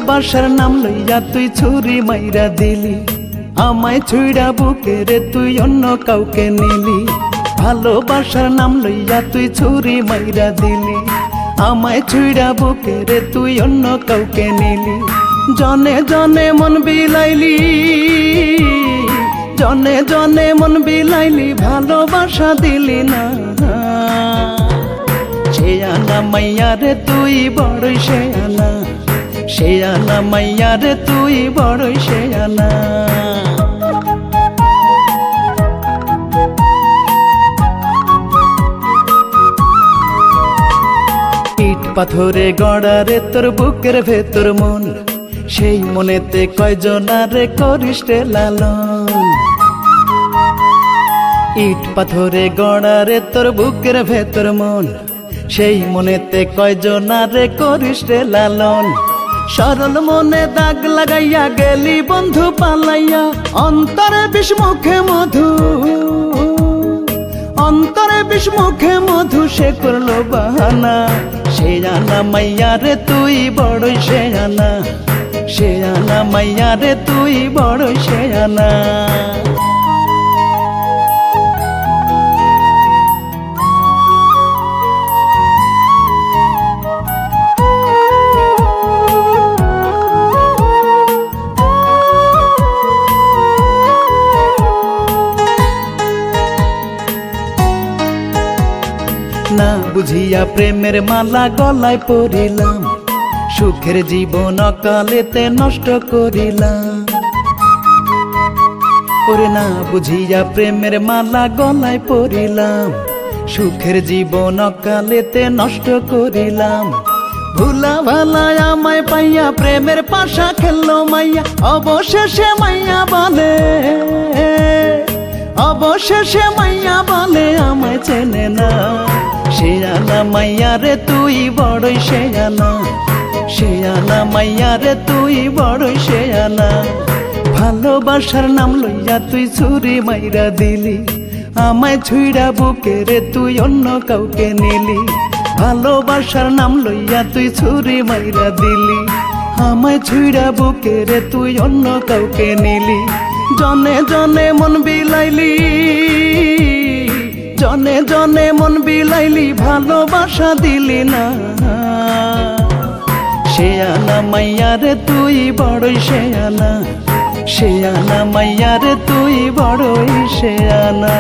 ভালোবাসার নাম লইয়া তুই ছুরি মাইরা দিলি, আমায় ছুঁড়া বুকে রে তুই অন্য কাউকে নিলি। ভালোবাসার নাম লইয়া তুই ছুরি মাইরা দিলি, আমায় ছুঁড়া বুকে রে তুই অন্য কাউকে নিলি। জনে জনে মন বিলাইলি, জনে জনে মন বিলাইলি, ভালোবাসা দিলি না। সে আনা মাইয়া রে তুই বড়ই সে আনা, সে আনা মাইয়া রে তুই বড়ই সে আনা। ইট পাথরে গড়া রে তোর বুকের ভেতর মন, সেই মনেতে কয়জনারে করিস রে লালন। ইট পাথরে গড়া রে তোর বুকের ভেতর মন, সেই মনেতে কয়জনারে করিস রে লালন। সরল মনে দাগ লাগাইয়া গেলি বন্ধু পালাইয়া, অন্তরে বিষ মুখে মধু, অন্তরে বিষ মুখে মধু সে করলো বাহানা। সে আনা মাইয়া রে তুই বড়ই সে আনা, সে আনা মাইয়া রে তুই বড়ই সে আনা। না বুঝিয়া প্রেমের মালা গলায় পরিলাম, সুখের জীবন অকালেতে নষ্ট করিলাম। ওরে না বুঝিয়া প্রেমের মালা গলায় পরিলাম, সুখের জীবন অকালেতে নষ্ট করিলাম। ভুলা ভালায় আমায় পাইয়া প্রেমের পাশা খেললো মাইয়া, অবশেষে মাইয়া বলে, অবশেষে মাইয়া বলে আমায় চেনে না। সে আনা মাইয়া রে তুই বড়ই সে আনা, সে আনা মাইয়া রে তুই বড়ই সে আনা। ভালোবাসার নাম লইয়া তুই ছুরি মাইরা দিলি, আমায় ছুঁড়া বুকে রে তুই অন্য কাউকে নিলি। ভালোবাসার নাম লইয়া তুই ছুরি মাইরা দিলি, আমায় ছুঁড়া বুকে রে তুই অন্য কাউকে নিলি। জনে জনে মন বিলাইলি, জনে জনে মন বিলাইলি, ভালোবাসা দিলি না। সে আনা মাইয়া রে তুই বড়ই সে আনা, সে আনা মাইয়া রে তুই বড়ই সে আনা।